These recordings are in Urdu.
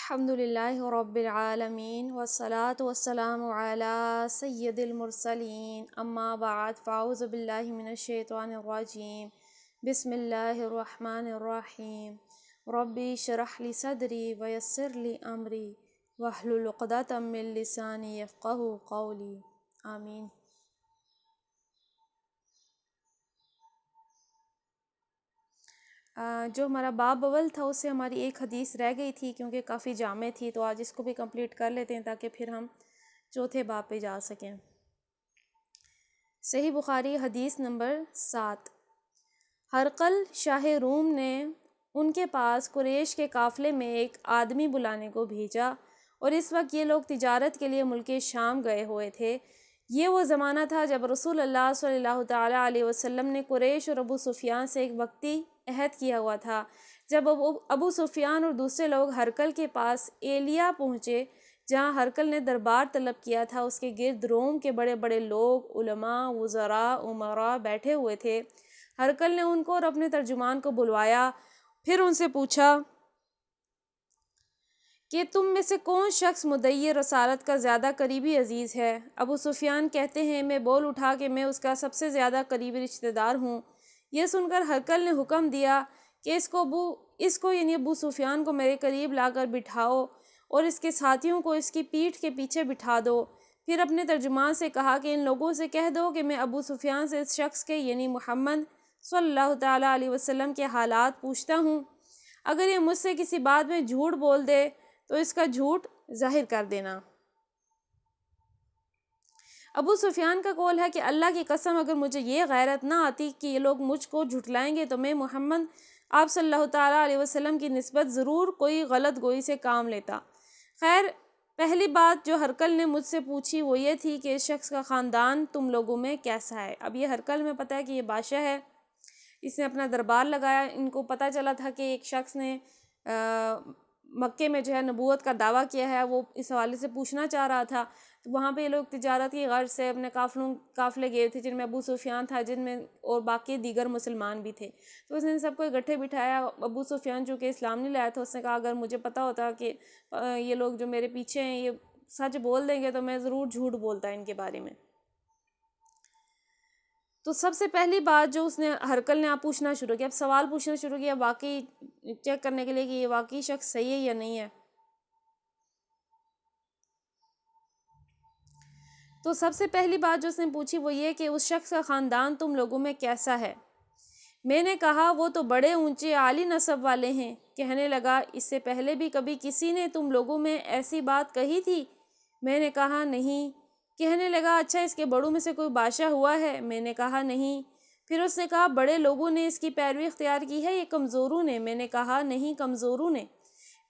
الحمد للہ رب العالمین والصلاة والسلام علی سید المرسلین اما بعد فاعوذ باللہ من الشیطان الرجیم بسم اللہ الرحمن الرحیم ربی اشرح لی صدری ویسر لی امری واحلل عقدۃ من لسانی یفقہوا قولی آمین۔ جو ہمارا باب اول تھا اس سے ہماری ایک حدیث رہ گئی تھی کیونکہ کافی جامع تھی، تو آج اس کو بھی کمپلیٹ کر لیتے ہیں تاکہ پھر ہم چوتھے باب پہ جا سکیں۔ صحیح بخاری حدیث نمبر 7۔ ہرقل شاہ روم نے ان کے پاس قریش کے قافلے میں ایک آدمی بلانے کو بھیجا، اور اس وقت یہ لوگ تجارت کے لیے ملک شام گئے ہوئے تھے۔ یہ وہ زمانہ تھا جب رسول اللہ صلی اللہ تعالیٰ علیہ وسلم نے قریش اور ابو سفیان سے ایک وقتی عہد کیا ہوا تھا۔ جب ابو سفیان اور دوسرے لوگ ہرقل کے پاس ایلیا پہنچے، جہاں ہرقل نے دربار طلب کیا تھا، اس کے گرد روم کے بڑے بڑے لوگ، علماء، وزراء، امراء بیٹھے ہوئے تھے۔ ہرقل نے ان کو اور اپنے ترجمان کو بلوایا، پھر ان سے پوچھا کہ تم میں سے کون شخص مدعی رسالت کا زیادہ قریبی عزیز ہے؟ ابو سفیان کہتے ہیں، میں بول اٹھا کہ میں اس کا سب سے زیادہ قریبی رشتہ دار ہوں۔ یہ سن کر ہرقل نے حکم دیا کہ اس کو یعنی ابو سفیان کو میرے قریب لا کر بٹھاؤ اور اس کے ساتھیوں کو اس کی پیٹھ کے پیچھے بٹھا دو۔ پھر اپنے ترجمان سے کہا کہ ان لوگوں سے کہہ دو کہ میں ابو سفیان سے اس شخص کے یعنی محمد صلی اللہ تعالیٰ علیہ وسلم کے حالات پوچھتا ہوں۔ اگر یہ مجھ سے کسی بات میں جھوٹ بول دے تو اس کا جھوٹ ظاہر کر دینا۔ ابو سفیان کا قول ہے کہ اللہ کی قسم، اگر مجھے یہ غیرت نہ آتی کہ یہ لوگ مجھ کو جھٹلائیں گے تو میں محمد آپ صلی اللہ تعالیٰ علیہ وسلم کی نسبت ضرور کوئی غلط گوئی سے کام لیتا۔ خیر، پہلی بات جو ہرقل نے مجھ سے پوچھی وہ یہ تھی کہ اس شخص کا خاندان تم لوگوں میں کیسا ہے۔ اب یہ ہرقل میں پتہ ہے کہ یہ بادشاہ ہے، اس نے اپنا دربار لگایا۔ ان کو پتہ چلا تھا کہ ایک شخص نے مکے میں جو ہے نبوت کا دعویٰ کیا ہے، وہ اس حوالے سے پوچھنا چاہ رہا تھا۔ تو وہاں پہ یہ لوگ تجارت کی غرض سے اپنے قافلے گئے تھے، جن میں ابو سفیان تھا، جن میں اور باقی دیگر مسلمان بھی تھے۔ تو اس نے سب کو اکٹھے بٹھایا۔ ابو سفیان چونکہ اسلام نہیں لایا تھا، اس نے کہا اگر مجھے پتہ ہوتا کہ یہ لوگ جو میرے پیچھے ہیں یہ سچ بول دیں گے تو میں ضرور جھوٹ بولتا ان کے بارے میں۔ تو سب سے پہلی بات جو اس نے ہرقل نے پوچھنا شروع کیا، اب سوال پوچھنا شروع کیا واقعی چیک کرنے کے لیے کہ یہ واقعی شخص صحیح ہے یا نہیں ہے۔ تو سب سے پہلی بات جو اس نے پوچھی وہ یہ کہ اس شخص کا خاندان تم لوگوں میں کیسا ہے؟ میں نے کہا وہ تو بڑے اونچے عالی نسب والے ہیں۔ کہنے لگا اس سے پہلے بھی کبھی کسی نے تم لوگوں میں ایسی بات کہی تھی؟ میں نے کہا نہیں۔ کہنے لگا اچھا اس کے بڑوں میں سے کوئی بادشاہ ہوا ہے؟ میں نے کہا نہیں۔ پھر اس نے کہا بڑے لوگوں نے اس کی پیروی اختیار کی ہے یا کمزوروں نے؟ میں نے کہا نہیں، کمزوروں نے۔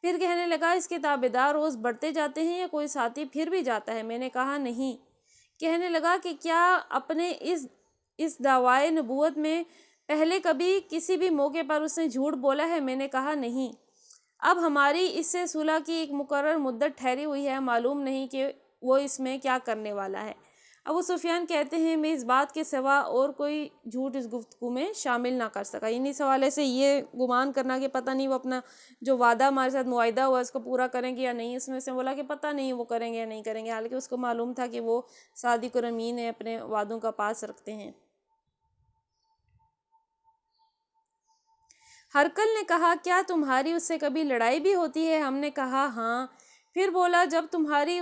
پھر کہنے لگا اس کے تابعدار روز بڑھتے جاتے ہیں یا کوئی ساتھی پھر بھی جاتا ہے؟ میں نے کہا نہیں۔ کہنے لگا کہ کیا اپنے اس دعوائے نبوت میں پہلے کبھی کسی بھی موقع پر اس نے جھوٹ بولا ہے؟ میں نے کہا نہیں۔ اب ہماری اس سے صلح کی ایک مقرر مدت ٹھہری ہوئی ہے، معلوم نہیں کہ وہ اس میں کیا کرنے والا ہے۔ ابو سفیان کہتے ہیں میں اس بات کے سوا اور کوئی جھوٹ اس گفتگو میں شامل نہ کر سکا۔ انہی حوالے سے یہ گمان کرنا کہ پتہ نہیں وہ اپنا جو وعدہ ہمارے ساتھ معاہدہ ہوا اس کو پورا کریں گے یا نہیں، اس میں سے بولا کہ پتہ نہیں وہ کریں گے یا نہیں کریں گے، حالانکہ اس کو معلوم تھا کہ وہ صادق اور امین ہیں، اپنے وعدوں کا پاس رکھتے ہیں۔ ہرقل نے کہا کیا تمہاری اس سے کبھی لڑائی بھی ہوتی ہے؟ ہم نے کہا ہاں۔ پھر بولا جب تمہاری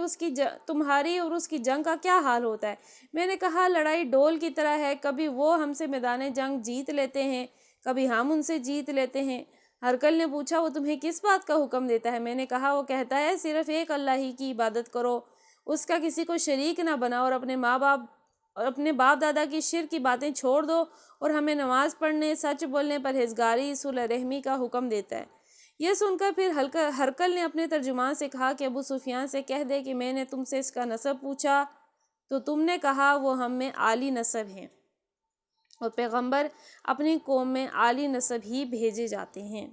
اور اس کی جنگ کا کیا حال ہوتا ہے؟ میں نے کہا لڑائی ڈول کی طرح ہے، کبھی وہ ہم سے میدان جنگ جیت لیتے ہیں، کبھی ہم ان سے جیت لیتے ہیں۔ ہرقل نے پوچھا وہ تمہیں کس بات کا حکم دیتا ہے؟ میں نے کہا وہ کہتا ہے صرف ایک اللہ ہی کی عبادت کرو، اس کا کسی کو شریک نہ بناؤ، اور اپنے باپ دادا کی شرک کی باتیں چھوڑ دو، اور ہمیں نماز پڑھنے، سچ بولنے، پرہیزگاری، صلح رحمی کا حکم دیتا ہے۔ یہ سن کر پھر ہرقل نے اپنے ترجمان سے کہا کہ ابو سفیان سے کہہ دے کہ میں نے تم سے اس کا نسب پوچھا تو تم نے کہا وہ ہم میں عالی نسب ہیں، اور پیغمبر اپنی قوم میں عالی نسب ہی بھیجے جاتے ہیں۔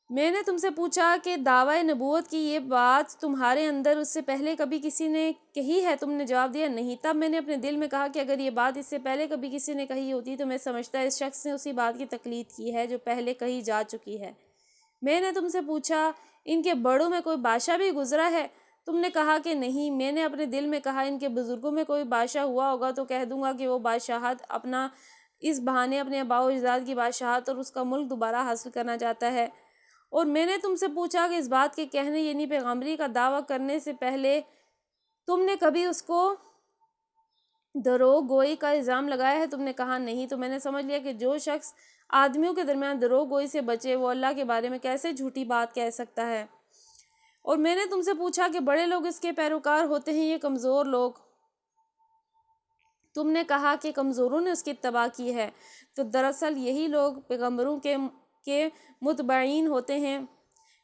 میں نے تم سے پوچھا کہ دعویٰ نبوت کی یہ بات تمہارے اندر اس سے پہلے کبھی کسی نے کہی ہے؟ تم نے جواب دیا نہیں۔ تب میں نے اپنے دل میں کہا کہ اگر یہ بات اس سے پہلے کبھی کسی نے کہی ہوتی تو میں سمجھتا اس شخص نے اسی بات کی تقلید کی ہے جو پہلے کہی جا چکی ہے۔ میں نے تم سے پوچھا ان کے بڑوں میں کوئی بادشاہ بھی گزرا ہے؟ تم نے کہا کہ نہیں۔ میں نے اپنے دل میں کہا ان کے بزرگوں میں کوئی بادشاہ ہوا ہوگا تو کہہ دوں گا کہ وہ بادشاہت اپنا اس بہانے اپنے آباء و اجداد کی بادشاہت اور اس کا ملک دوبارہ حاصل کرنا چاہتا ہے۔ اور میں نے تم سے پوچھا کہ اس بات کے کہنے یعنی پیغمبری کا دعویٰ کرنے سے پہلے تم نے کبھی اس کو دروغ گوئی کا الزام لگایا ہے؟ تم نے کہا نہیں۔ تو میں نے سمجھ لیا کہ جو شخص آدمیوں کے درمیان دروغ گوئی سے بچے وہ اللہ کے بارے میں کیسے جھوٹی بات کہہ سکتا ہے۔ اور میں نے تم سے پوچھا کہ بڑے لوگ اس کے پیروکار ہوتے ہیں یہ کمزور لوگ؟ تم نے کہا کہ کمزوروں نے اس کی اتباع کی ہے۔ تو دراصل یہی لوگ پیغمبروں کے متبعین ہوتے ہیں۔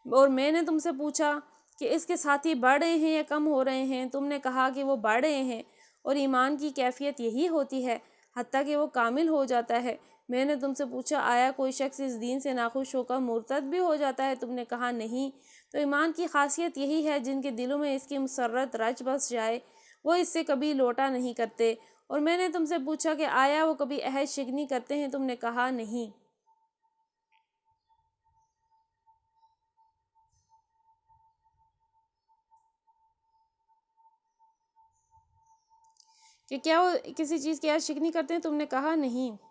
اور میں نے تم سے پوچھا کہ اس کے ساتھی بڑھ رہے ہیں یا کم ہو رہے ہیں؟ تم نے کہا کہ وہ بڑھ رہے ہیں اور ایمان کی کیفیت یہی ہوتی ہے حتیٰ کہ وہ کامل ہو جاتا ہے۔ میں نے تم سے پوچھا آیا کوئی شخص اس دین سے ناخوش ہو کر مرتد بھی ہو جاتا ہے؟ تم نے کہا نہیں۔ تو ایمان کی خاصیت یہی ہے جن کے دلوں میں اس کی مسرت رچ بس جائے وہ اس سے کبھی لوٹا نہیں کرتے۔ اور میں نے تم سے پوچھا کہ آیا وہ کبھی عہد شکنی کرتے ہیں؟ تم نے کہا نہیں۔ کہ کیا وہ کسی چیز کی عہد شکنی کرتے ہیں؟ تم نے کہا نہیں۔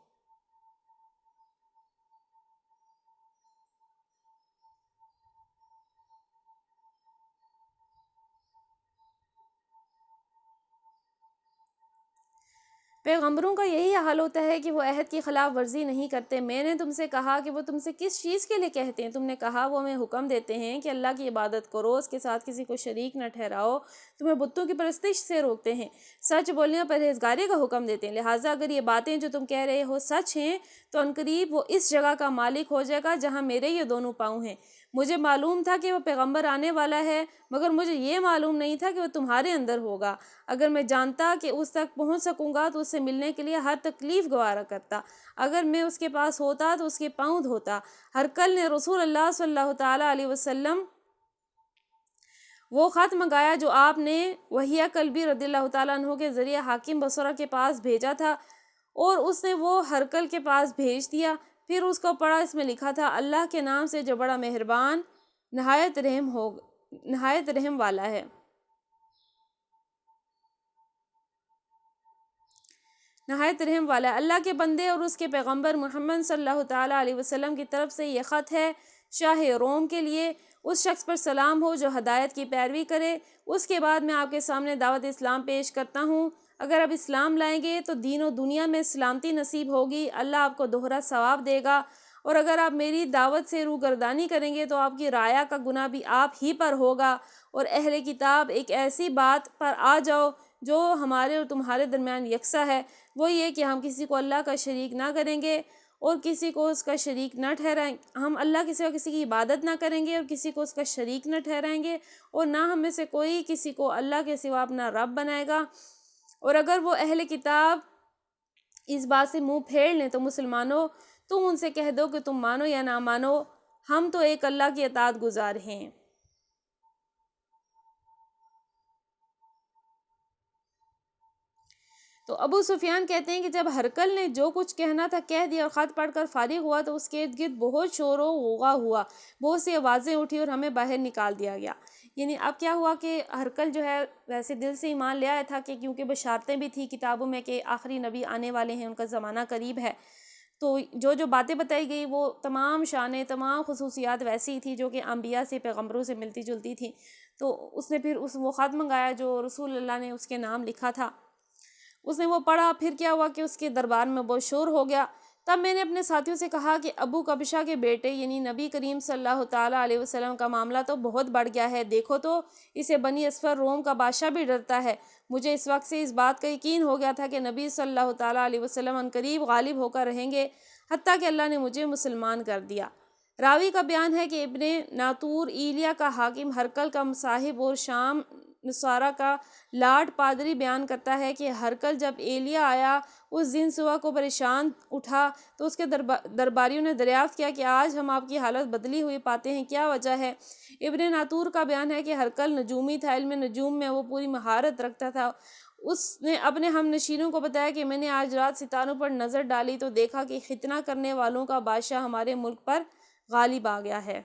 پیغمبروں کا یہی حال ہوتا ہے کہ وہ عہد کی خلاف ورزی نہیں کرتے۔ میں نے تم سے کہا کہ وہ تم سے کس چیز کے لیے کہتے ہیں؟ تم نے کہا وہ ہمیں حکم دیتے ہیں کہ اللہ کی عبادت کرو، اس کے ساتھ کسی کو شریک نہ ٹھہراؤ، تمہیں بتوں کی پرستش سے روکتے ہیں، سچ بولنے اور پرہیزگاری کا حکم دیتے ہیں۔ لہٰذا اگر یہ باتیں جو تم کہہ رہے ہو سچ ہیں تو عنقریب وہ اس جگہ کا مالک ہو جائے گا جہاں میرے یہ دونوں پاؤں ہیں۔ مجھے معلوم تھا کہ وہ پیغمبر آنے والا ہے مگر مجھے یہ معلوم نہیں تھا کہ وہ تمہارے اندر ہوگا۔ اگر میں جانتا کہ اس تک پہنچ سکوں گا تو اس سے ملنے کے لیے ہر تکلیف گوارا کرتا۔ اگر میں اس کے پاس ہوتا تو اس کے پاؤں دھوتا۔ ہرقل نے رسول اللہ صلی اللہ تعالیٰ علیہ وسلم وہ خط منگایا جو آپ نے وحیہ کلبی رضی اللہ تعالیٰ عنہ کے ذریعے حاکم بصرہ کے پاس بھیجا تھا اور اس نے وہ ہرقل کے پاس بھیج دیا۔ پھر اس کو پڑھا، اس میں لکھا تھا اللہ کے نام سے جو بڑا مہربان نہایت رحم والا ہے۔ نہایت رحم والا ہے۔ اللہ کے بندے اور اس کے پیغمبر محمد صلی اللہ تعالیٰ علیہ وسلم کی طرف سے یہ خط ہے شاہ روم کے لیے۔ اس شخص پر سلام ہو جو ہدایت کی پیروی کرے۔ اس کے بعد میں آپ کے سامنے دعوت اسلام پیش کرتا ہوں۔ اگر آپ اسلام لائیں گے تو دین و دنیا میں سلامتی نصیب ہوگی، اللہ آپ کو دوہرا ثواب دے گا، اور اگر آپ میری دعوت سے روگردانی کریں گے تو آپ کی رعایا کا گناہ بھی آپ ہی پر ہوگا۔ اور اہل کتاب ایک ایسی بات پر آ جاؤ جو ہمارے اور تمہارے درمیان یکساں ہے، وہ یہ کہ ہم کسی کو اللہ کا شریک نہ کریں گے اور کسی کو اس کا شریک نہ ٹھہرائیں، ہم اللہ کے سوا کسی کی عبادت نہ کریں گے اور کسی کو اس کا شریک نہ ٹھہرائیں گے، اور نہ ہم میں سے کوئی کسی کو اللہ کے سوا اپنا رب بنائے گا۔ اور اگر وہ اہل کتاب اس بات سے منہ پھیر لیں تو مسلمانوں تم ان سے کہہ دو کہ تم مانو یا نہ مانو، ہم تو ایک اللہ کی اطاعت گزار ہیں۔ تو ابو سفیان کہتے ہیں کہ جب ہرقل نے جو کچھ کہنا تھا کہہ دیا اور خط پڑھ کر فارغ ہوا تو اس کے ارد گرد بہت شور و غوغا ہوا، بہت سی آوازیں اٹھی اور ہمیں باہر نکال دیا گیا۔ یعنی اب کیا ہوا کہ ہرقل جو ہے ویسے دل سے ایمان لے آیا تھا کہ کیونکہ بشارتیں بھی تھی کتابوں میں کہ آخری نبی آنے والے ہیں، ان کا زمانہ قریب ہے، تو جو باتیں بتائی گئی وہ تمام شانیں، تمام خصوصیات ویسی تھی جو کہ انبیاء سے، پیغمبروں سے ملتی جلتی تھیں۔ تو اس نے پھر وہ خط منگایا جو رسول اللہ نے اس کے نام لکھا تھا، اس نے وہ پڑھا۔ پھر کیا ہوا کہ اس کے دربار میں بہت شور ہو گیا۔ تب میں نے اپنے ساتھیوں سے کہا کہ ابو قبشہ کے بیٹے یعنی نبی کریم صلی اللہ تعالیٰ علیہ وسلم کا معاملہ تو بہت بڑھ گیا ہے، دیکھو تو اسے بنی اصفر روم کا بادشاہ بھی ڈرتا ہے۔ مجھے اس وقت سے اس بات کا یقین ہو گیا تھا کہ نبی صلی اللہ تعالیٰ علیہ وسلم عنقریب غالب ہو کر رہیں گے، حتیٰ کہ اللہ نے مجھے مسلمان کر دیا۔ راوی کا بیان ہے کہ ابن ناطور ایلیا کا حاکم ہرقل کا مصاحب اور شام نصارہ کا لارڈ پادری بیان کرتا ہے کہ ہرکل جب ایلیا آیا اس دن صبح کو پریشان اٹھا تو اس کے درباریوں نے دریافت کیا کہ آج ہم آپ کی حالت بدلی ہوئی پاتے ہیں، کیا وجہ ہے؟ ابن ناطور کا بیان ہے کہ ہرکل نجومی تھا، علم نجوم میں وہ پوری مہارت رکھتا تھا۔ اس نے اپنے ہم نشینوں کو بتایا کہ میں نے آج رات ستاروں پر نظر ڈالی تو دیکھا کہ ختنہ کرنے والوں کا بادشاہ ہمارے ملک پر غالب آ گیا ہے۔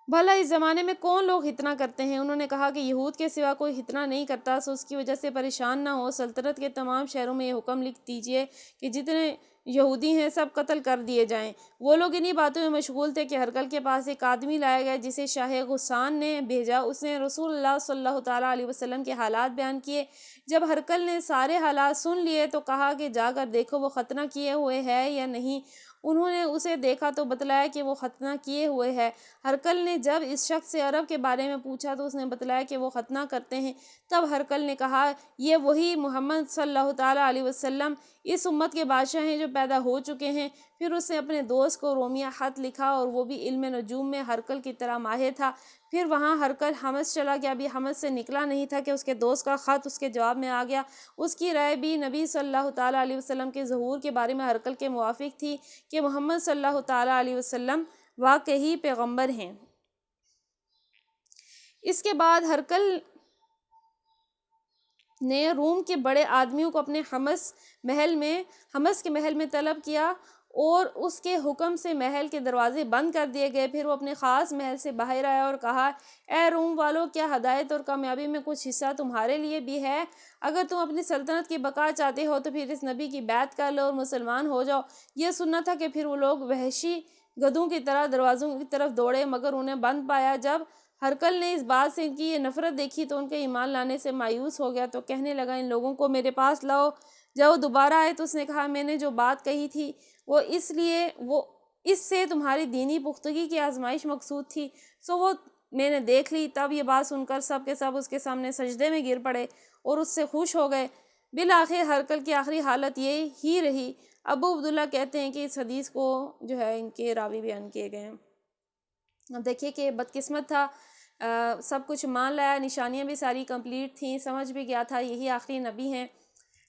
بھلا اس زمانے میں کون لوگ ختنہ کرتے ہیں؟ انہوں نے کہا کہ یہود کے سوا کوئی ختنہ نہیں کرتا، سو اس کی وجہ سے پریشان نہ ہو۔ سلطنت کے تمام شہروں میں یہ حکم لکھ دیجئے کہ جتنے یہودی ہیں سب قتل کر دیے جائیں۔ وہ لوگ انہی باتوں میں مشغول تھے کہ ہرکل کے پاس ایک آدمی لایا گیا جسے شاہ غسان نے بھیجا۔ اس نے رسول اللہ صلی اللہ تعالیٰ علیہ وسلم کے حالات بیان کیے۔ جب ہرکل نے سارے حالات سن لیے تو کہا کہ جا کر دیکھو وہ ختنہ کیے ہوئے ہے یا نہیں۔ انہوں نے اسے دیکھا تو بتلایا کہ وہ ختنہ کیے ہوئے ہے۔ ہرکل نے جب اس شخص سے عرب کے بارے میں پوچھا تو اس نے بتلایا کہ وہ ختنہ کرتے ہیں۔ تب ہرکل نے کہا یہ وہی محمد صلی اللہ تعالیٰ علیہ وسلم اس امت کے بادشاہ ہیں جو پیدا ہو چکے ہیں۔ پھر اس نے اپنے دوست کو رومیہ خط لکھا اور وہ بھی علم نجوم میں ہرکل کی طرح ماہر تھا۔ پھر وہاں ہرکل حمص چلا گیا، ابھی حمص سے نکلا نہیں تھا کہ اس کے دوست کا خط اس کے جواب میں آ گیا۔ اس کی رائے بھی نبی صلی اللہ تعالیٰ علیہ وسلم کے ظہور کے بارے میں ہرکل کے موافق تھی کہ محمد صلی اللہ تعالیٰ علیہ وسلم واقعی پیغمبر ہیں۔ اس کے بعد ہرکل نے روم کے بڑے آدمیوں کو اپنے حمص کے محل میں طلب کیا اور اس کے حکم سے محل کے دروازے بند کر دیے گئے۔ پھر وہ اپنے خاص محل سے باہر آیا اور کہا اے روم والو، کیا ہدایت اور کامیابی میں کچھ حصہ تمہارے لیے بھی ہے؟ اگر تم اپنی سلطنت کی بقا چاہتے ہو تو پھر اس نبی کی بیعت کر لو اور مسلمان ہو جاؤ۔ یہ سننا تھا کہ پھر وہ لوگ وحشی گدھوں کی طرح دروازوں کی طرف دوڑے مگر انہیں بند پایا۔ جب ہرکل نے اس بات سے ان کی یہ نفرت دیکھی تو ان کے ایمان لانے سے مایوس ہو گیا، تو کہنے لگا ان لوگوں کو میرے پاس لاؤ۔ جب وہ دوبارہ آئے تو اس نے کہا میں نے جو بات کہی تھی وہ اس سے تمہاری دینی پختگی کی آزمائش مقصود تھی، سو وہ میں نے دیکھ لی۔ تب یہ بات سن کر سب کے سب اس کے سامنے سجدے میں گر پڑے اور اس سے خوش ہو گئے۔ بالآخر ہرکل کی آخری حالت یہ ہی رہی۔ ابو عبداللہ کہتے ہیں کہ اس حدیث کو جو ہے ان کے راوی بیان کیے گئے ہیں۔ اب دیکھیے کہ بدقسمت تھا، سب کچھ مان لایا، نشانیاں بھی ساری کمپلیٹ تھیں، سمجھ بھی گیا تھا یہی آخری نبی ہیں،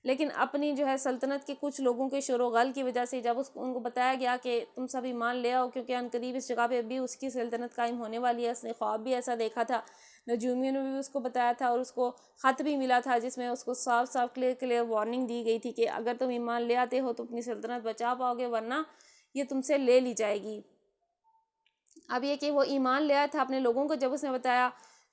لیکن اپنی جو ہے سلطنت کے کچھ لوگوں کے شور و غل کی وجہ سے جب ان کو بتایا گیا کہ تم سب ایمان لے آؤ کیونکہ عنقریب اس جگہ پہ بھی اس کی سلطنت قائم ہونے والی ہے، اس نے خواب بھی ایسا دیکھا تھا، نجومیوں نے بھی اس کو بتایا تھا اور اس کو خط بھی ملا تھا جس میں اس کو صاف صاف کلیئر وارننگ دی گئی تھی کہ اگر تم ایمان لے آتے ہو تو اپنی سلطنت بچا پاؤ گے ورنہ یہ تم سے لے لی جائے گی۔ اب یہ کہ وہ ایمان لے آیا تھا، اپنے لوگوں کو جب اس نے بتایا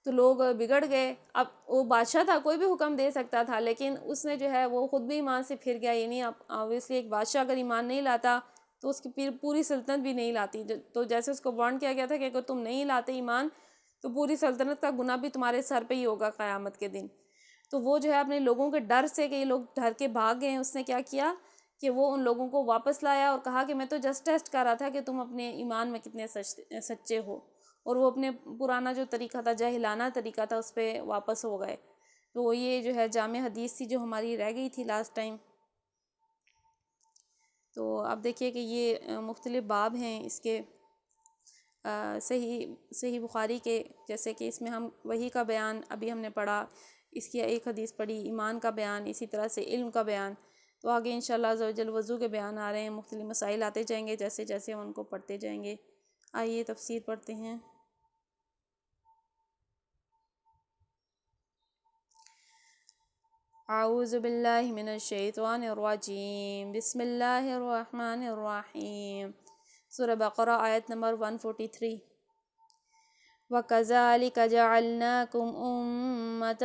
تو لوگ بگڑ گئے۔ اب وہ بادشاہ تھا، کوئی بھی حکم دے سکتا تھا، لیکن اس نے جو ہے وہ خود بھی ایمان سے پھر گیا، یعنی obviously ایک بادشاہ اگر ایمان نہیں لاتا تو اس کی پوری سلطنت بھی نہیں لاتی۔ تو جیسے اس کو وارن کیا گیا تھا کہ اگر تم نہیں لاتے ایمان تو پوری سلطنت کا گناہ بھی تمہارے سر پہ ہی ہوگا قیامت کے دن۔ تو وہ جو ہے اپنے لوگوں کے ڈر سے کہ یہ لوگ ڈر کے بھاگ گئے ہیں، اس نے کیا کیا کہ وہ ان لوگوں کو واپس لایا اور کہا کہ میں تو جسٹ ٹیسٹ کر رہا تھا کہ تم اپنے ایمان میں کتنے سچے ہو، اور وہ اپنے پرانا جو طریقہ تھا، جاہلانہ طریقہ تھا، اس پہ واپس ہو گئے۔ تو یہ جو ہے جامع حدیث تھی جو ہماری رہ گئی تھی لاسٹ ٹائم۔ تو اب دیکھیے کہ یہ مختلف باب ہیں اس کے، صحیح بخاری کے، جیسے کہ اس میں ہم وحی کا بیان ابھی ہم نے پڑھا، اس کی ایک حدیث پڑھی، ایمان کا بیان، اسی طرح سے علم کا بیان۔ تو آگے انشاءاللہ عز و جل وضو کے بیان آ رہے ہیں، مختلف مسائل آتے جائیں گے جیسے جیسے ہم ان کو پڑھتے جائیں گے۔ آئیے تفسیر پڑھتے ہیں۔ اعوذ باللہ من الشیطان الرجیم، بسم اللہ الرحمن الرحیم۔ سورہ بقرہ آیت نمبر 143۔ وَكَذَلِكَ جَعَلْنَاكُمْ أُمَّةً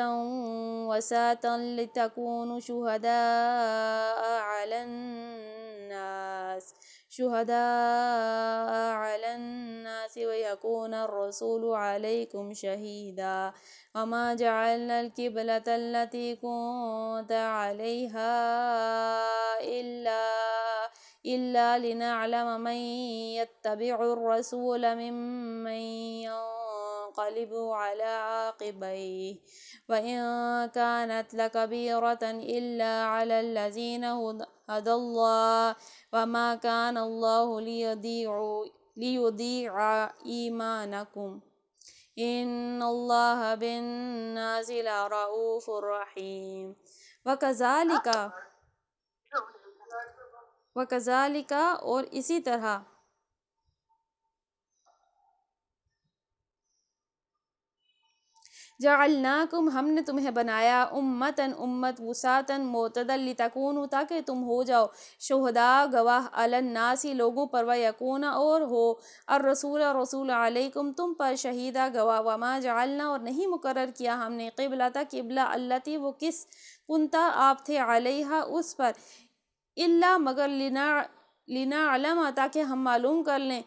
وَسَطًا لِتَكُونُوا شُهَدَاءَ عَلَى النَّاسِ وَيَكُونَ الرَّسُولُ عَلَيْكُمْ شَهِيدًا وَمَا جَعَلْنَا الْقِبْلَةَ الَّتِي كُنْتَ عَلَيْهَا إِلَّا لِنَعْلَمَ مَن يَتَّبِعُ الرَّسُولَ مِمَّن ينقلب على عاقبيه وإن كانت لكبيرة إلا على الذين هدى الله وما كان الله لیضیع ایمانکم ان اللہ بالناس لرؤوف رحیم وکذالک اور اسی طرح جعلناکم ہم نے تمہیں بنایا امتاً امت وساطاً معتدل لتکونوا تاکہ تم ہو جاؤ شہداء گواہ علی الناس لوگوں پر ویکون اور ہو الرسول رسول علیکم تم پر شہیدہ گواہ وما جعلنا اور نہیں مقرر کیا ہم نے قبلۃ قبلہ التی وہ کس کنتا آپ تھے علیہا اس پر الا مگر لنعلم تاکہ ہم معلوم کر لیں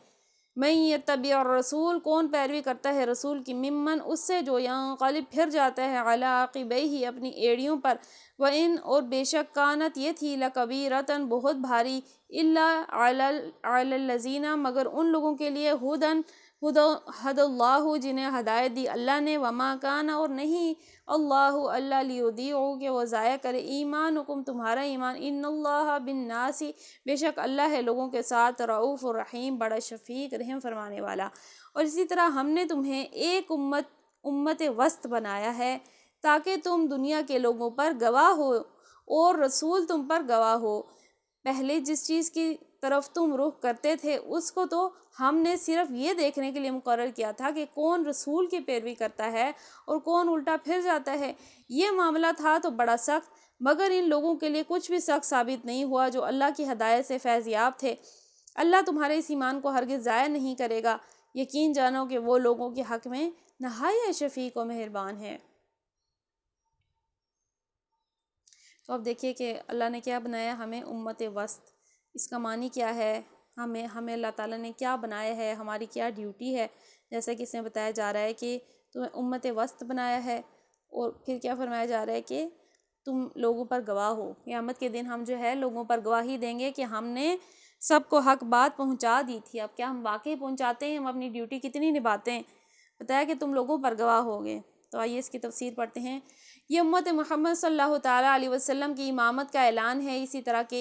من یتبع الرسول کون پیروی کرتا ہے رسول کی ممن اس سے جو ینقلب پھر جاتا ہے علی عقبیہ اپنی ایڑیوں پر وَإِن اور بے شک کانت یہ تھی لکبیرتاً بہت بھاری الا علی الذین مگر ان لوگوں کے لیے ہد اللہ جنہیں ہدایت دی اللہ نے وما کان اور نہیں اللہ لیضیع کہ وہ ضائع کرے ایمانکم تمہارا ایمان ان اللہ بالناس بے شک اللہ ہے لوگوں کے ساتھ رؤوف رحیم بڑا شفیق رحم فرمانے والا اور اسی طرح ہم نے تمہیں ایک امت وسط بنایا ہے تاکہ تم دنیا کے لوگوں پر گواہ ہو اور رسول تم پر گواہ ہو پہلے جس چیز کی طرف تم رخ کرتے تھے اس کو تو ہم نے صرف یہ دیکھنے کے لیے مقرر کیا تھا کہ کون رسول کی پیروی کرتا ہے اور کون الٹا پھر جاتا ہے یہ معاملہ تھا تو بڑا سخت مگر ان لوگوں کے لیے کچھ بھی سخت ثابت نہیں ہوا جو اللہ کی ہدایت سے فیض یاب تھے اللہ تمہارے اس ایمان کو ہرگز ضائع نہیں کرے گا یقین جانو کہ وہ لوگوں کے حق میں نہایت شفیق و مہربان ہے۔ تو اب دیکھیے کہ اللہ نے کیا بنایا ہمیں امت وسط اس کا معنی کیا ہے ہمیں اللہ تعالیٰ نے کیا بنایا ہے ہماری کیا ڈیوٹی ہے جیسا کہ اس میں بتایا جا رہا ہے کہ تمہیں امت وسط بنایا ہے اور پھر کیا فرمایا جا رہا ہے کہ تم لوگوں پر گواہ ہو قیامت کے دن ہم جو ہے لوگوں پر گواہی دیں گے کہ ہم نے سب کو حق بات پہنچا دی تھی اب کیا ہم واقعی پہنچاتے ہیں ہم اپنی ڈیوٹی کتنی نبھاتے ہیں بتایا کہ تم لوگوں پر گواہ ہوگے تو آئیے اس کی تفسیر پڑھتے ہیں یہ امت محمد صلی اللہ تعالیٰ علیہ وسلم کی امامت کا اعلان ہے اسی طرح کے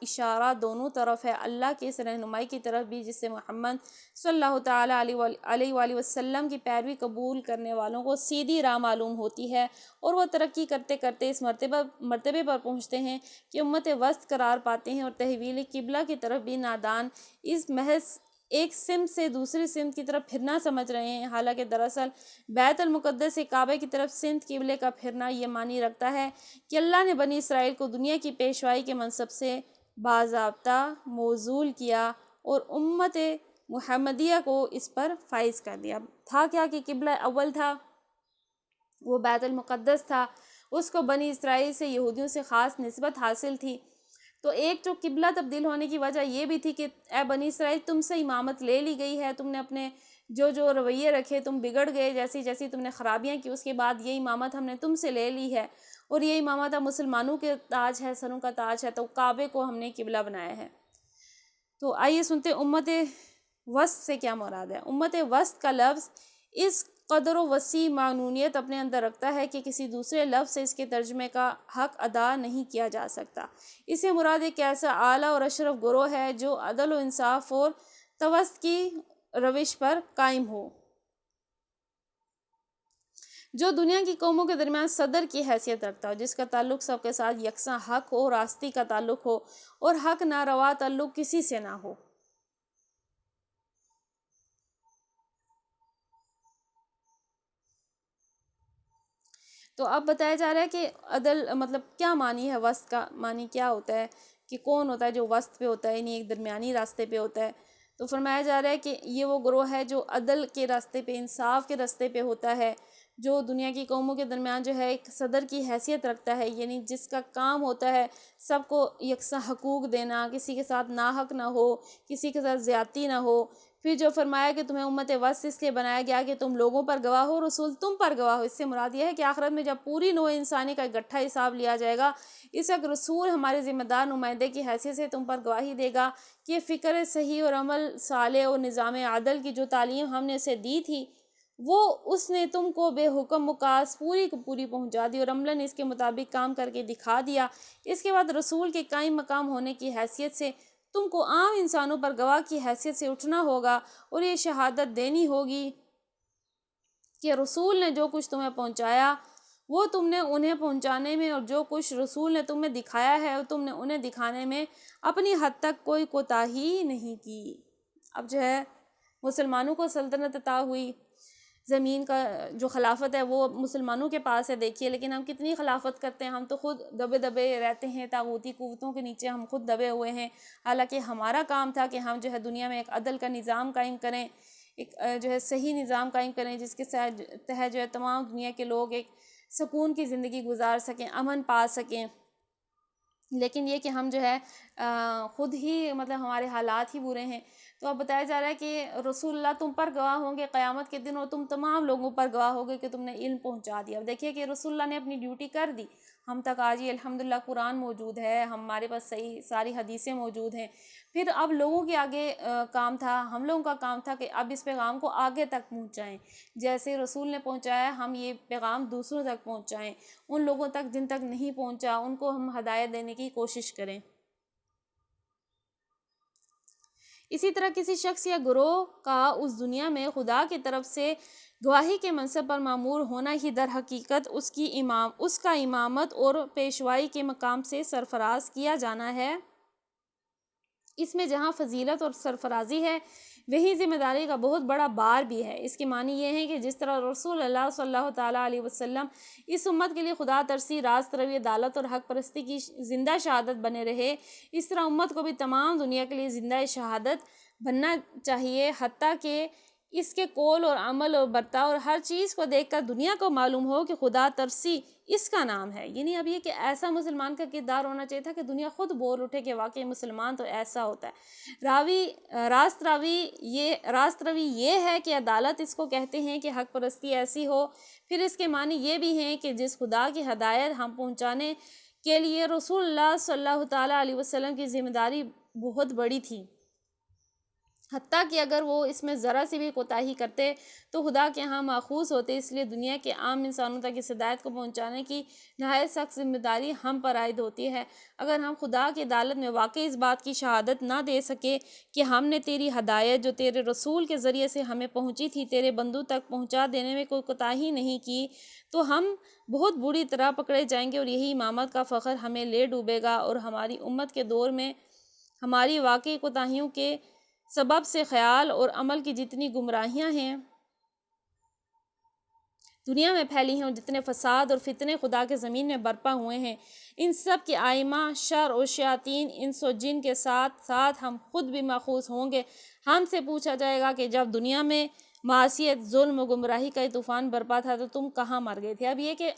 اشارہ دونوں طرف ہے اللہ کے اس رہنمائی کی طرف بھی جس سے محمد صلی اللہ تعالیٰ علیہ وآلہ وسلم کی پیروی قبول کرنے والوں کو سیدھی راہ معلوم ہوتی ہے اور وہ ترقی کرتے کرتے اس مرتبے پر پہنچتے ہیں کہ امت وسط قرار پاتے ہیں اور تحویل قبلہ کی طرف بھی نادان اس محض ایک سمت سے دوسری سمت کی طرف پھرنا سمجھ رہے ہیں حالانکہ دراصل بیت المقدس سے کعبہ کی طرف سمت قبلے کا پھرنا یہ معنی رکھتا ہے کہ اللہ نے بنی اسرائیل کو دنیا کی پیشوائی کے منصب سے باضابطہ موصول کیا اور امت محمدیہ کو اس پر فائز کر دیا تھا کیا کہ قبلہ اول تھا وہ بیت المقدس تھا اس کو بنی اسرائیل سے یہودیوں سے خاص نسبت حاصل تھی تو ایک جو قبلہ تبدیل ہونے کی وجہ یہ بھی تھی کہ اے بنی اسرائیل تم سے امامت لے لی گئی ہے تم نے اپنے جو رویے رکھے تم بگڑ گئے جیسی تم نے خرابیاں کی اس کے بعد یہ امامت ہم نے تم سے لے لی ہے اور یہ امامت اب مسلمانوں کے تاج ہے سروں کا تاج ہے تو کعبے کو ہم نے قبلہ بنایا ہے۔ تو آئیے سنتے امت وسط سے کیا مراد ہے۔ امت وسط کا لفظ اس قدر و وسیع معنونیت اپنے اندر رکھتا ہے کہ کسی دوسرے لفظ سے اس کے ترجمے کا حق ادا نہیں کیا جا سکتا۔ اس سے مراد ایک ایسا اعلیٰ اور اشرف گروہ ہے جو عدل و انصاف اور توسط کی روش پر قائم ہو، جو دنیا کی قوموں کے درمیان صدر کی حیثیت رکھتا ہو، جس کا تعلق سب کے ساتھ یکساں حق و راستی کا تعلق ہو اور حق ناروا تعلق کسی سے نہ ہو۔ تو اب بتایا جا رہا ہے کہ عدل مطلب کیا معنی ہے، وسط کا معنی کیا ہوتا ہے کہ کون ہوتا ہے جو وسط پہ ہوتا ہے یعنی ایک درمیانی راستے پہ ہوتا ہے۔ تو فرمایا جا رہا ہے کہ یہ وہ گروہ ہے جو عدل کے راستے پہ انصاف کے راستے پہ ہوتا ہے، جو دنیا کی قوموں کے درمیان جو ہے ایک صدر کی حیثیت رکھتا ہے، یعنی جس کا کام ہوتا ہے سب کو یکساں حقوق دینا، کسی کے ساتھ ناحق نہ ہو، کسی کے ساتھ زیادتی نہ ہو۔ پھر جو فرمایا کہ تمہیں امت وسط اس لیے بنایا گیا کہ تم لوگوں پر گواہ ہو، رسول تم پر گواہ ہو۔ اس سے مراد یہ ہے کہ آخرت میں جب پوری نوع انسانی کا اکٹھا حساب لیا جائے گا اس وقت رسول ہمارے ذمہ دار نمائندے کی حیثیت سے تم پر گواہی دے گا کہ فکر صحیح اور عمل صالح اور نظام عدل کی جو تعلیم ہم نے اسے دی تھی وہ اس نے تم کو بے حکم مقاص پوری کو پوری پہنچا دی اور عملاً اس کے مطابق کام کر کے دکھا دیا۔ اس کے بعد رسول کے قائم مقام ہونے کی حیثیت سے تم کو عام انسانوں پر گواہ کی حیثیت سے اٹھنا ہوگا اور یہ شہادت دینی ہوگی کہ رسول نے جو کچھ تمہیں پہنچایا وہ تم نے انہیں پہنچانے میں، اور جو کچھ رسول نے تمہیں دکھایا ہے اور تم نے انہیں دکھانے میں اپنی حد تک کوئی کوتاہی نہیں کی۔ اب جو ہے مسلمانوں کو سلطنت عطا ہوئی، زمین کا جو خلافت ہے وہ مسلمانوں کے پاس ہے، دیکھیے لیکن ہم کتنی خلافت کرتے ہیں، ہم تو خود دبے دبے رہتے ہیں، طاغوتی قوتوں کے نیچے ہم خود دبے ہوئے ہیں، حالانکہ ہمارا کام تھا کہ ہم جو ہے دنیا میں ایک عدل کا نظام قائم کریں، ایک جو ہے صحیح نظام قائم کریں جس کے تحت جو ہے تمام دنیا کے لوگ ایک سکون کی زندگی گزار سکیں، امن پا سکیں۔ لیکن یہ کہ ہم جو ہے خود ہی مطلب ہمارے حالات ہی برے ہیں۔ تو اب بتایا جا رہا ہے کہ رسول اللہ تم پر گواہ ہوں گے قیامت کے دن، اور تم تمام لوگوں پر گواہ ہوگے کہ تم نے علم پہنچا دیا۔ اب دیکھیے کہ رسول اللہ نے اپنی ڈیوٹی کر دی، ہم تک آج ہی الحمدللہ قرآن موجود ہے، ہمارے پاس صحیح ساری حدیثیں موجود ہیں۔ پھر اب لوگوں کے آگے کام تھا، ہم لوگوں کا کام تھا کہ اب اس پیغام کو آگے تک پہنچائیں، جیسے رسول نے پہنچایا ہم یہ پیغام دوسروں تک پہنچائیں، ان لوگوں تک جن تک نہیں پہنچا ان کو ہم ہدایت دینے کی کوشش کریں۔ اسی طرح کسی شخص یا گروہ کا اس دنیا میں خدا کی طرف سے گواہی کے منصب پر مامور ہونا ہی در حقیقت اس کا امامت اور پیشوائی کے مقام سے سرفراز کیا جانا ہے۔ اس میں جہاں فضیلت اور سرفرازی ہے وہی ذمہ داری کا بہت بڑا بار بھی ہے۔ اس کے معنی یہ ہے کہ جس طرح رسول اللہ صلی اللہ تعالیٰ علیہ وسلم اس امت کے لیے خدا ترسی، راست روی، عدالت اور حق پرستی کی زندہ شہادت بنے رہے، اس طرح امت کو بھی تمام دنیا کے لیے زندہ شہادت بننا چاہیے، حتیٰ کہ اس کے قول اور عمل اور برتاؤ اور ہر چیز کو دیکھ کر دنیا کو معلوم ہو کہ خدا ترسی اس کا نام ہے۔ یعنی اب یہ کہ ایسا مسلمان کا کردار ہونا چاہیے تھا کہ دنیا خود بول اٹھے کہ واقعی مسلمان تو ایسا ہوتا ہے۔ راست روی یہ ہے کہ عدالت اس کو کہتے ہیں کہ حق پرستی ایسی ہو۔ پھر اس کے معنی یہ بھی ہیں کہ جس خدا کی ہدایت ہم پہنچانے کے لیے رسول اللہ صلی اللہ تعالیٰ علیہ وسلم کی ذمہ داری بہت بڑی تھی، حتیٰ کہ اگر وہ اس میں ذرا سی بھی کوتاہی کرتے تو خدا کے ہاں ماخوذ ہوتے، اس لیے دنیا کے عام انسانوں تک اس ہدایت کو پہنچانے کی نہایت سخت ذمہ داری ہم پر عائد ہوتی ہے۔ اگر ہم خدا کی عدالت میں واقعی اس بات کی شہادت نہ دے سکے کہ ہم نے تیری ہدایت جو تیرے رسول کے ذریعے سے ہمیں پہنچی تھی تیرے بندوں تک پہنچا دینے میں کوئی کوتاہی نہیں کی، تو ہم بہت بری طرح پکڑے جائیں گے، اور یہی امامت کا فخر ہمیں لے ڈوبے گا، اور ہماری امت کے دور میں ہماری واقعی کوتاہیوں کے سبب سے خیال اور عمل کی جتنی گمراہیاں ہیں دنیا میں پھیلی ہیں، اور جتنے فساد اور فتنے خدا کے زمین میں برپا ہوئے ہیں، ان سب کے آئمہ شر اور شیاطین انس و جن کے ساتھ ساتھ ہم خود بھی ماخوذ ہوں گے۔ ہم سے پوچھا جائے گا کہ جب دنیا میں معصیت، ظلم و گمراہی کا طوفان برپا تھا تو تم کہاں مر گئے تھے؟ اب یہ کہ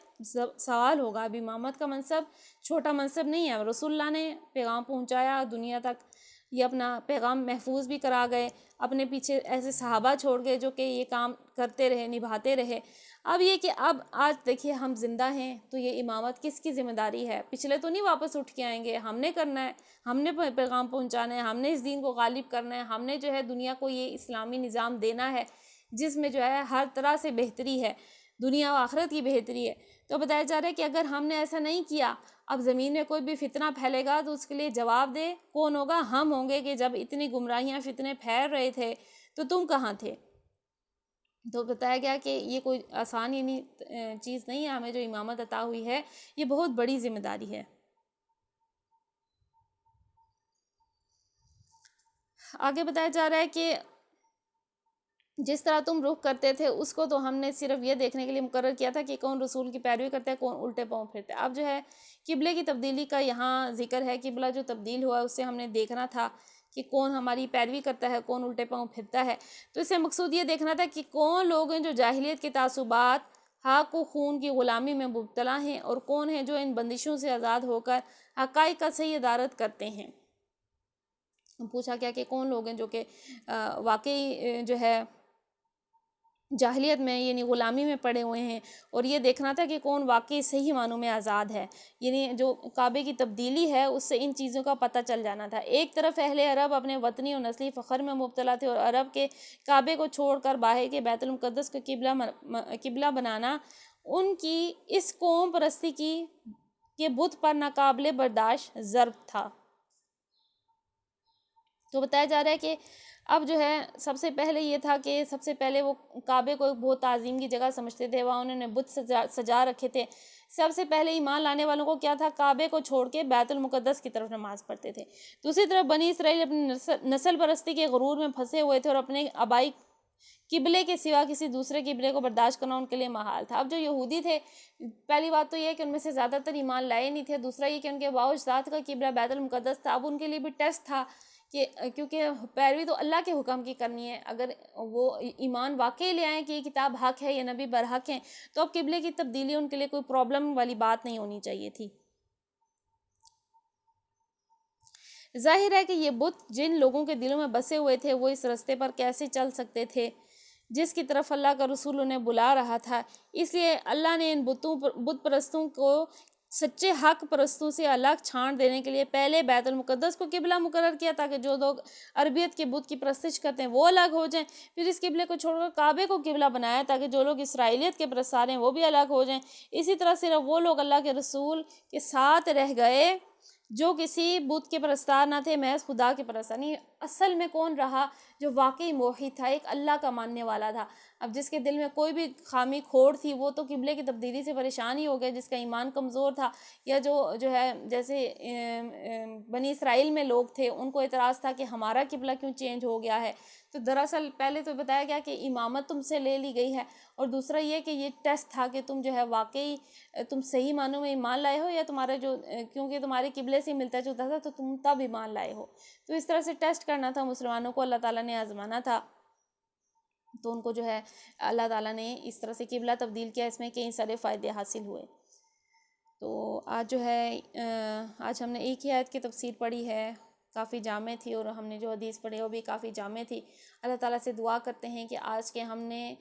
سوال ہوگا، اب امامت کا منصب چھوٹا منصب نہیں ہے، رسول اللہ نے پیغام پہنچایا دنیا تک، یہ اپنا پیغام محفوظ بھی کرا گئے، اپنے پیچھے ایسے صحابہ چھوڑ گئے جو کہ یہ کام کرتے رہے، نبھاتے رہے۔ اب یہ کہ اب آج دیکھیے ہم زندہ ہیں تو یہ امامت کس کی ذمہ داری ہے؟ پچھلے تو نہیں واپس اٹھ کے آئیں گے، ہم نے کرنا ہے، ہم نے پیغام پہنچانا ہے، ہم نے اس دین کو غالب کرنا ہے، ہم نے جو ہے دنیا کو یہ اسلامی نظام دینا ہے جس میں جو ہے ہر طرح سے بہتری ہے، دنیا و آخرت کی بہتری ہے۔ تو بتایا جا رہا ہے کہ اگر ہم نے ایسا نہیں کیا، اب زمین میں کوئی بھی فتنہ پھیلے گا تو اس کے لیے جواب دے کون ہوگا؟ ہم ہوں گے، کہ جب اتنی گمراہیاں فتنے پھیل رہے تھے تو تم کہاں تھے؟ تو بتایا گیا کہ یہ کوئی آسان چیز نہیں ہے، ہمیں جو امامت عطا ہوئی ہے یہ بہت بڑی ذمہ داری ہے۔ آگے بتایا جا رہا ہے کہ جس طرح تم رخ کرتے تھے اس کو تو ہم نے صرف یہ دیکھنے کے لیے مقرر کیا تھا کہ کون رسول کی پیروی کرتا ہے، کون الٹے پاؤں پھرتا ہے۔ اب جو ہے قبلے کی تبدیلی کا یہاں ذکر ہے، قبلہ جو تبدیل ہوا اس سے ہم نے دیکھنا تھا کہ کون ہماری پیروی کرتا ہے، کون الٹے پاؤں پھرتا ہے۔ تو اس سے مقصود یہ دیکھنا تھا کہ کون لوگ ہیں جو جاہلیت کے تعصبات، حق و خون کی غلامی میں مبتلا ہیں، اور کون ہیں جو ان بندشوں سے آزاد ہو کر حقائق کا صحیح ادارت کرتے ہیں۔ پوچھا گیا کہ کون لوگ ہیں جو کہ واقعی جو ہے جاہلیت میں یعنی غلامی میں پڑے ہوئے ہیں، اور یہ دیکھنا تھا کہ کون واقعی صحیح معنوں میں آزاد ہے، یعنی جو کعبے کی تبدیلی ہے اس سے ان چیزوں کا پتہ چل جانا تھا۔ ایک طرف اہل عرب اپنے وطنی اور نسلی فخر میں مبتلا تھے، اور عرب کے کعبے کو چھوڑ کر باہر کے بیت المقدس کو قبلہ بنانا ان کی اس قوم پرستی کی کے بت پر ناقابل برداشت ضرب تھا۔ تو بتایا جا رہا ہے کہ اب جو ہے سب سے پہلے یہ تھا کہ سب سے پہلے وہ کعبے کو ایک بہت تعظیم کی جگہ سمجھتے تھے، وہاں انہوں نے بت سجا رکھے تھے۔ سب سے پہلے ایمان لانے والوں کو کیا تھا، کعبے کو چھوڑ کے بیت المقدس کی طرف نماز پڑھتے تھے۔ دوسری طرف بنی اسرائیل اپنی نسل پرستی کے غرور میں پھنسے ہوئے تھے، اور اپنے آبائی قبلے کے سوا کسی دوسرے قبلے کو برداشت کرنا ان کے لیے محال تھا۔ اب جو یہودی تھے، پہلی بات تو یہ ہے کہ ان میں سے زیادہ تر ایمان لائے نہیں تھے، دوسرا یہ کہ ان کے آباء و اجداد کا قبلہ بیت المقدس تھا۔ اب ان کے لیے بھی ٹیسٹ تھا کہ کیونکہ پیروی تو اللہ کے حکم کی کرنی ہے، اگر وہ ایمان واقعی لے آئیں کہ یہ کتاب حق ہے، یہ نبی برحق ہیں، تو اب قبلے کی تبدیلی ان کے لیے کوئی پرابلم والی بات نہیں ہونی چاہیے تھی۔ ظاہر ہے کہ یہ بت جن لوگوں کے دلوں میں بسے ہوئے تھے، وہ اس راستے پر کیسے چل سکتے تھے جس کی طرف اللہ کا رسول انہیں بلا رہا تھا۔ اس لیے اللہ نے ان بت پرستوں کو سچے حق پرستوں سے الگ چھان دینے کے لیے پہلے بیت المقدس کو قبلہ مقرر کیا، تاکہ جو لوگ عربیت کے بت کی پرستش کرتے ہیں وہ الگ ہو جائیں۔ پھر اس قبلے کو چھوڑ کر کعبے کو قبلہ بنایا، تاکہ جو لوگ اسرائیلیت کے پرستار ہیں وہ بھی الگ ہو جائیں۔ اسی طرح صرف وہ لوگ اللہ کے رسول کے ساتھ رہ گئے جو کسی بت کے پرستار نہ تھے، محض خدا کے پرستار۔ نہیں، اصل میں کون رہا جو واقعی موحد تھا، ایک اللہ کا ماننے والا تھا۔ اب جس کے دل میں کوئی بھی خامی کھوڑ تھی، وہ تو قبلے کی تبدیلی سے پریشان ہی ہو گیا، جس کا ایمان کمزور تھا، یا جو ہے جیسے بنی اسرائیل میں لوگ تھے، ان کو اعتراض تھا کہ ہمارا قبلہ کیوں چینج ہو گیا ہے۔ تو دراصل پہلے تو بتایا گیا کہ امامت تم سے لے لی گئی ہے، اور دوسرا یہ کہ یہ ٹیسٹ تھا کہ تم جو ہے واقعی تم صحیح معنوں میں ایمان لائے ہو، یا تمہارا جو کیونکہ تمہارے قبلے سے ملتا جلتا تھا تو تم تب ایمان لائے ہو۔ تو اس طرح سے ٹیسٹ کرنا تھا مسلمانوں کو، اللہ تعالیٰ نے آزمانا تھا، تو ان کو جو ہے اللہ تعالیٰ نے اس طرح سے قبلہ تبدیل کیا۔ اس میں کئی سارے فائدے حاصل ہوئے۔ تو آج جو ہے آج ہم نے ایک ہی آیت کی تفسیر پڑھی ہے، کافی جامع تھی، اور ہم نے جو حدیث پڑھی وہ بھی کافی جامع تھی۔ اللہ تعالیٰ سے دعا کرتے ہیں کہ آج کے ہم نے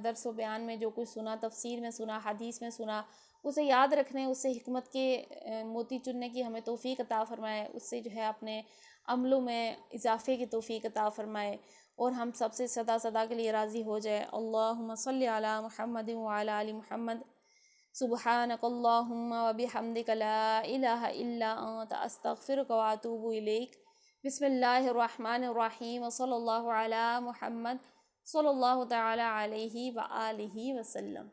درس و بیان میں جو کچھ سنا، تفسیر میں سنا، حدیث میں سنا، اسے یاد رکھنے، اس سے حکمت کے موتی چننے کی ہمیں توفیق عطا فرمائے، اس سے جو ہے اپنے عملوں میں اضافے کی توفیق عطا فرمائے، اور ہم سب سے سدا سدا کے لیے راضی ہو جائے۔ اللہم صلی علی محمد وعلی آل محمد، سبحانک اللہم وبحمدک لا الہ الا انت، استغفرک واتوب الیک۔ بسم اللہ الرحمن الرحیم، وصلی اللہ علی محمد صلی اللہ تعالی علیہ وآلہ وسلم۔